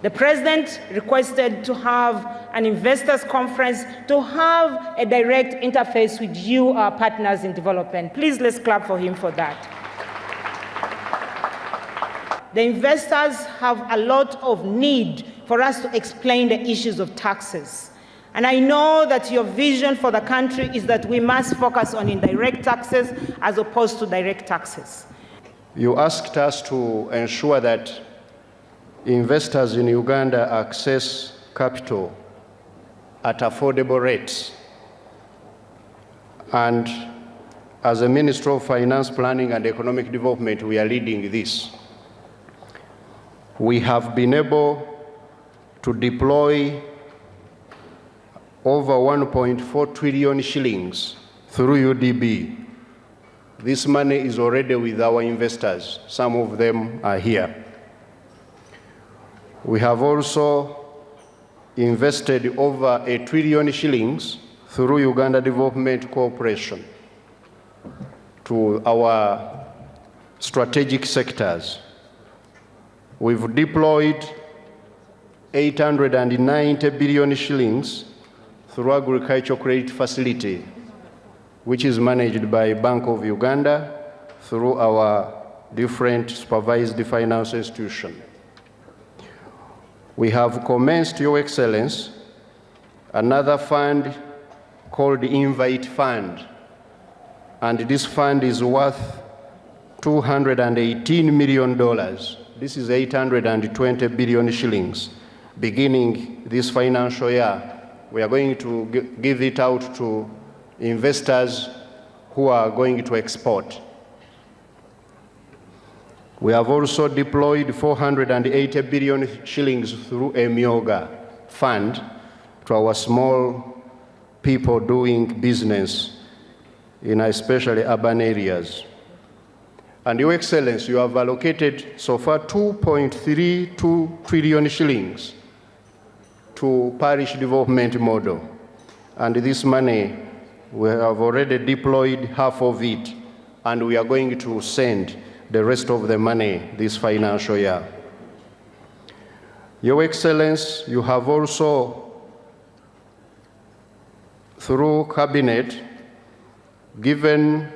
The President requested to have an investors conference to have a direct interface with you, our partners in development. Please, let's clap for him for that. The investors have a lot of need for us to explain the issues of taxes. And I know that your vision for the country is that we must focus on indirect taxes as opposed to direct taxes. You asked us to ensure that investors in Uganda access capital at affordable rates. And as a Ministry of Finance, Planning and Economic Development, we are leading this. We have been able to deploy over 1.4 trillion shillings through UDB. This money is already with our investors. Some of them are here. We have also invested over 1 trillion shillings through Uganda Development Corporation to our strategic sectors. We've deployed 890 billion shillings through Agricultural Credit Facility, which is managed by Bank of Uganda through our different supervised finance institutions. We have commenced, Your Excellency, another fund called the Invite Fund, and this fund is worth $218 million. This is 820 billion shillings. Beginning this financial year, we are going to give it out to investors who are going to export. We have also deployed 480 billion shillings through a Myoga fund to our small people doing business in especially urban areas. And Your Excellency, you have allocated so far 2.32 trillion shillings to parish development model. And this money, we have already deployed half of it, and we are going to send the rest of the money this financial year. Your Excellency, you have also, through Cabinet, given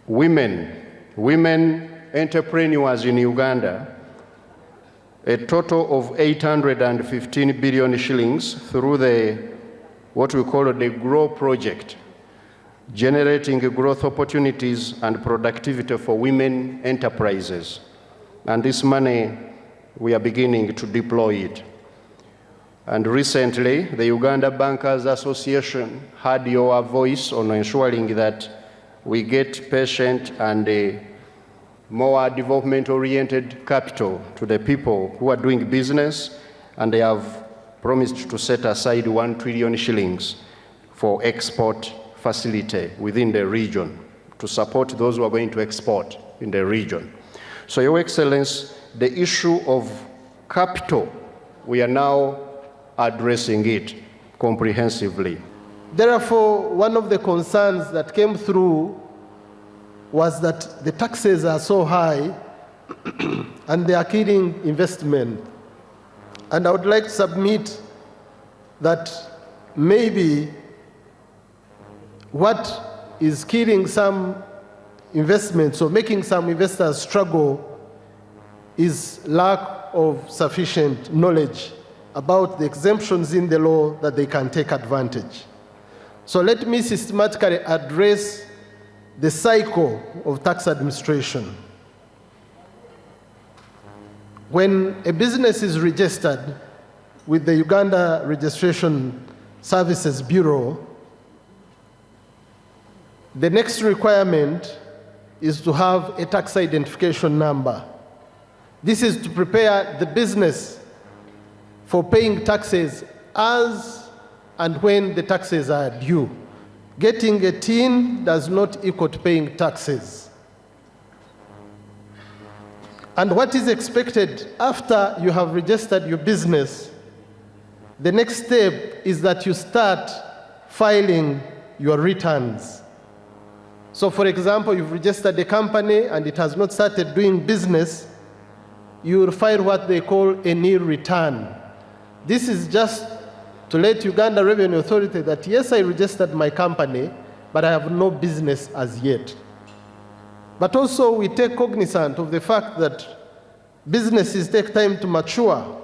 women entrepreneurs in Uganda a total of 815 billion shillings through what we call the GROW project, generating growth opportunities and productivity for women enterprises. And this money, we are beginning to deploy it. And recently, the Uganda Bankers Association heard your voice on ensuring that we get patient and more development-oriented capital to the people who are doing business, and they have promised to set aside 1 trillion shillings for export facility within the region to support those who are going to export in the region. So, Your Excellency, the issue of capital, we are now addressing it comprehensively. Therefore, one of the concerns that came through was that the taxes are so high and they are killing investment. And I would like to submit that maybe what is killing some investments or making some investors struggle is lack of sufficient knowledge about the exemptions in the law that they can take advantage. So let me systematically address the cycle of tax administration. When a business is registered with the Uganda Registration Services Bureau, the next requirement is to have a tax identification number. This is to prepare the business for paying taxes as and when the taxes are due. Getting a TIN does not equal to paying taxes. And what is expected after you have registered your business, the next step is that you start filing your returns. So for example, you've registered a company and it has not started doing business, you will file what they call a nil return. This is just to let Uganda Revenue Authority that, yes, I registered my company, but I have no business as yet. But also we take cognizance of the fact that businesses take time to mature.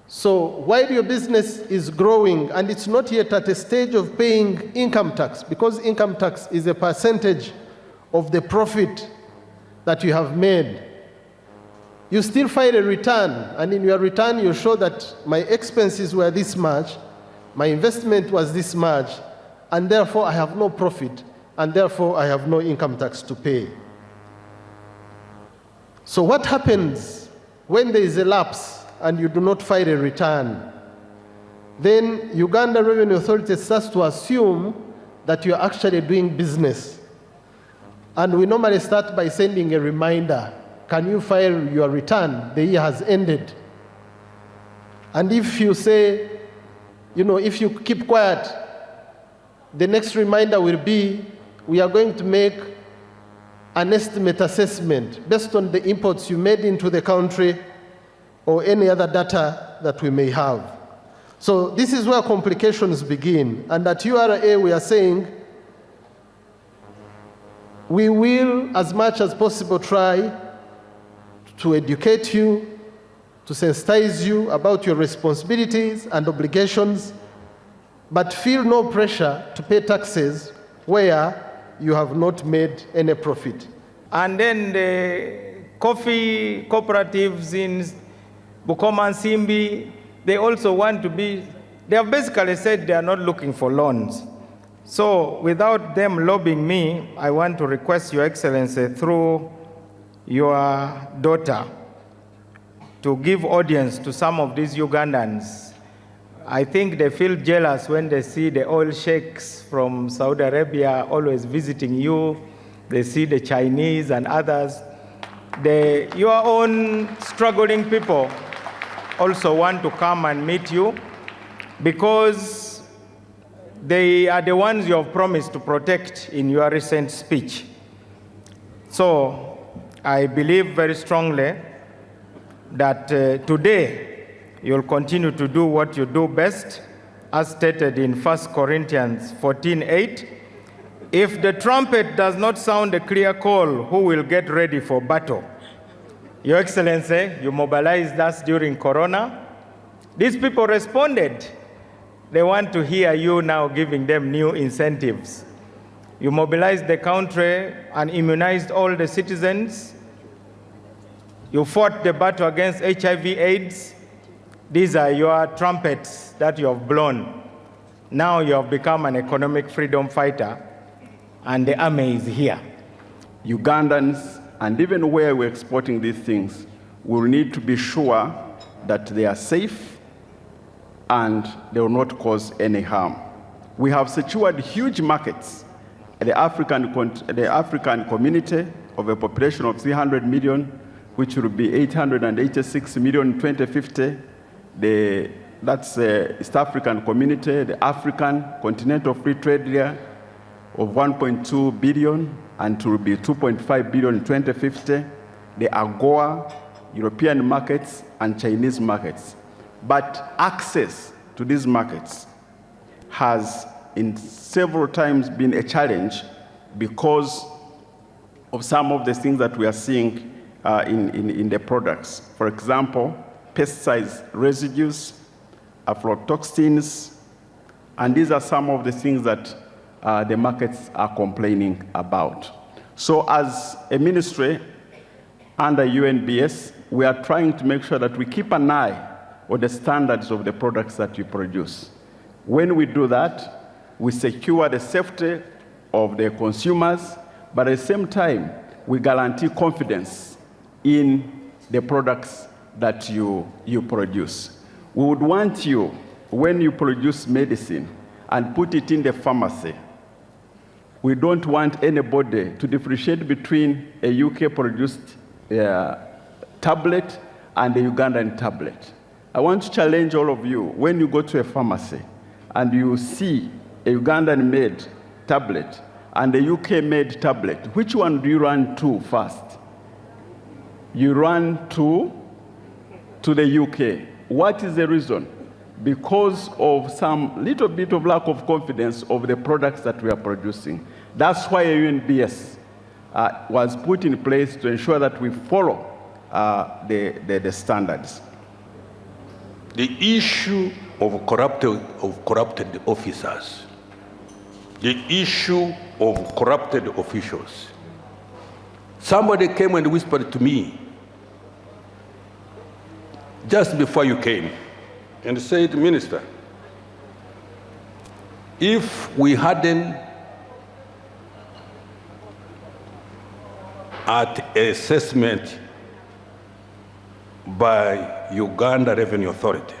So while your business is growing and it's not yet at a stage of paying income tax, because income tax is a percentage of the profit that you have made, you still file a return, and in your return you show that my expenses were this much, my investment was this much, and therefore I have no profit, and therefore I have no income tax to pay. So what happens when there is a lapse and you do not file a return? Then Uganda Revenue Authority starts to assume that you are actually doing business. And we normally start by sending a reminder. Can you file your return? The year has ended. And if you say, if you keep quiet, the next reminder will be, we are going to make an estimate assessment based on the imports you made into the country or any other data that we may have. So this is where complications begin. And at URA, we are saying, we will, as much as possible, try to educate you, to sensitize you about your responsibilities and obligations, but feel no pressure to pay taxes where you have not made any profit. And then the coffee cooperatives in Bukoma and Simbi, they also want to be, they have basically said they are not looking for loans. So without them lobbying me, I want to request Your Excellency through your daughter to give audience to some of these Ugandans. I think they feel jealous when they see the oil sheikhs from Saudi Arabia always visiting you. They see the Chinese and others. Your own struggling people also want to come and meet you because they are the ones you have promised to protect in your recent speech. So I believe very strongly that today you'll continue to do what you do best, as stated in 1 Corinthians 14:8. If the trumpet does not sound a clear call, who will get ready for battle? Your Excellency, you mobilized us during Corona. These people responded. They want to hear you now giving them new incentives. You mobilized the country and immunized all the citizens. You fought the battle against HIV/AIDS. These are your trumpets that you have blown. Now you have become an economic freedom fighter, and the army is here. Ugandans, and even where we're exporting these things, will need to be sure that they are safe and they will not cause any harm. We have secured huge markets. The African community of a population of 300 million, which will be 886 million in 2050. That's the East African community, the African continental free trade area of 1.2 billion, and it will be 2.5 billion in 2050. The AGOA, European markets, and Chinese markets. But access to these markets has in several times been a because of some of the things that we are seeing in the products. For example, pesticide residues, aflatoxins, and these are some of the things that the markets are complaining about. So as a ministry under UNBS, we are trying to make sure that we keep an eye on the standards of the products that we produce. When we do that, we secure the safety of the consumers, but at the same time, we guarantee confidence in the products that you produce. We would want you, when you produce medicine and put it in the pharmacy, we don't want anybody to differentiate between a UK-produced tablet and a Ugandan tablet. I want to challenge all of you, when you go to a pharmacy and you see a Ugandan-made tablet and a UK-made tablet, which one do you run to first? you run to the UK. What is the reason? Because of some little bit of lack of confidence of the products that we are producing. That's why UNBS was put in place to ensure that we follow the standards. The issue of corrupted officers, the issue of corrupted officials. Somebody came and whispered to me just before you came and said, Minister, if we hadn't at assessment by Uganda Revenue Authority,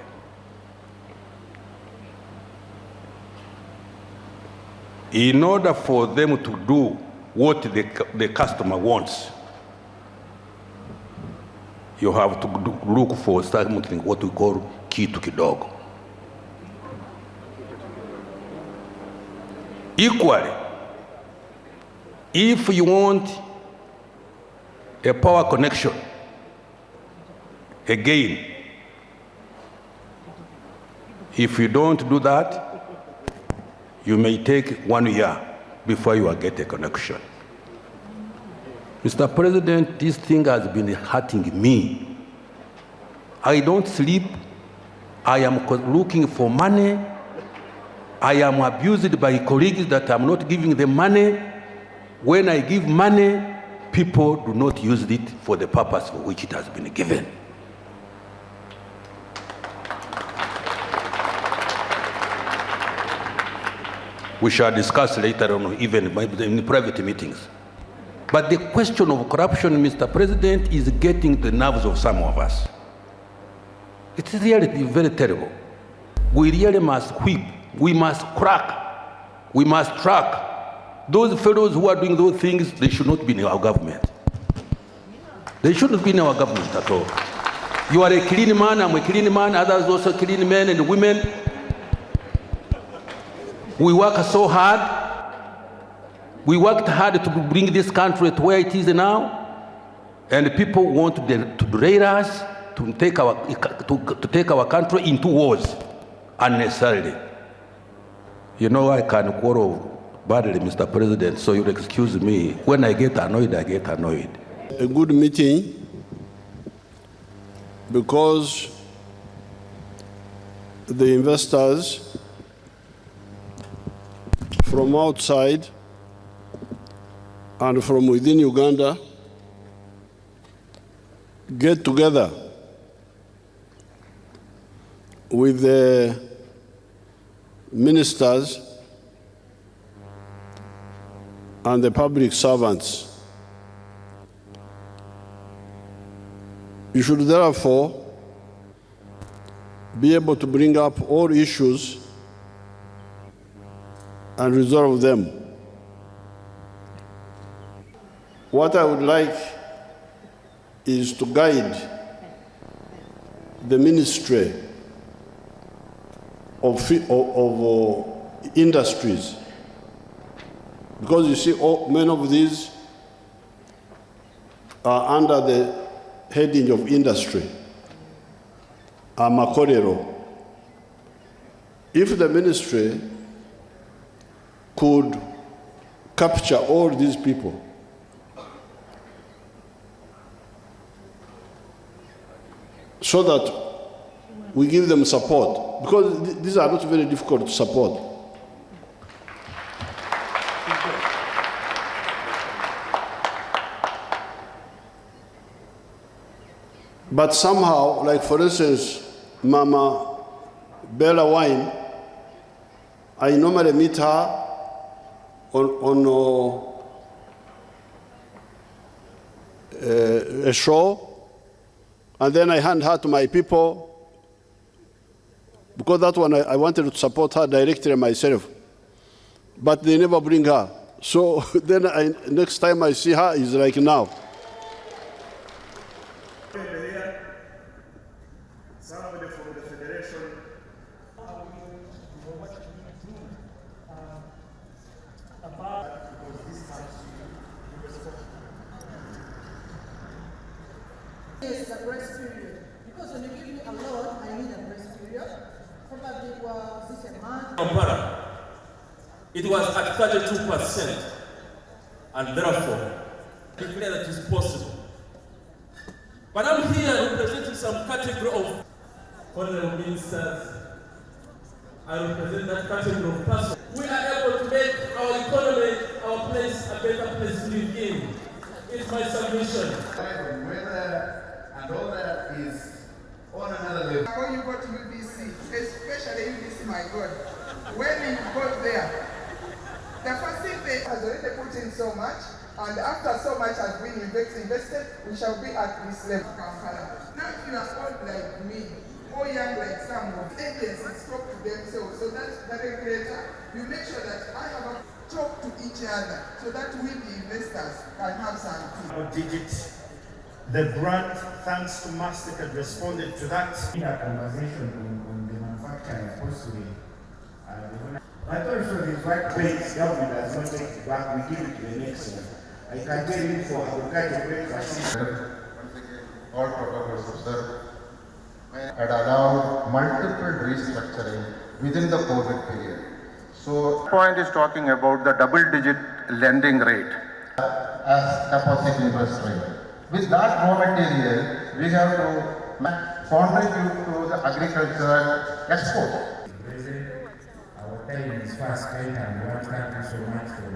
in order for them to do what the customer wants, you have to look for something what we call kitu kidogo. Equally, if you want a power connection, again, if you don't do that, you may take 1 year before you get a connection. Mr. President, this thing has been hurting me. I don't sleep. I am looking for money. I am abused by colleagues that I'm not giving them money. When I give money, people do not use it for the purpose for which it has been given. We shall discuss later on, even in private meetings. But the question of corruption, Mr. President, is getting the nerves of some of us. It's really very terrible. We really must whip, we must crack, we must track. Those fellows who are doing those things, they should not be in our government. They shouldn't be in our government at all. You are a clean man, I'm a clean man, others also clean men and women. We work so hard. We worked hard to bring this country to where it is now, and people want to derail us, to take our country into wars unnecessarily. You know, I can quarrel badly, Mr. President, so you'll excuse me. When I get annoyed, I get annoyed. A good meeting because the investors from outside and from within Uganda get together with the ministers and the public servants. You should therefore be able to bring up all issues and resolve them. What I would like is to guide the Ministry of Industries, because you see many of these are under the heading of industry, Kololo. If the ministry could capture all these people so that we give them support, because these are not very difficult to support. But somehow, like for instance, Mama Bella Wine, I normally meet her on a show, and then I hand her to my people, because that one I wanted to support her directly myself, but they never bring her. So then next time I see her is like now. Somebody from the Federation. Yes, the grace period. Because when you give me a loan, I need a grace period. Probably was this a month? Kampala, it was at 32%, and therefore declare that it is possible. But I'm here representing some category of honorable ministers. I represent that category of persons. We are able to make our economy, our place, a better place to live in. It's my submission. Weather and all that is on another level. When you go to UBC, especially UBC, my God, when you go there, the first thing they has already put in so much, and after so much has been invested, we shall be at this level. Now, if you are old like me, or young like some of the agencies, talk to themselves, so that the regulator, you make sure that I have a talk to each other, so that we, the investors, can have some. Digit. The grant, thanks to Mastercard, responded to that. In a conversation on the manufacturing possibly. But also the right place government does not take it back, we give it to the next one. I can tell you for agriculture breakfast. All protocols observed had allowed multiple restructuring within the COVID period. So, point is talking about the double-digit lending rate as deposit interest rate. With that raw material, we have to contribute to the agricultural export. Our time is fast spent and we want to thank you so much for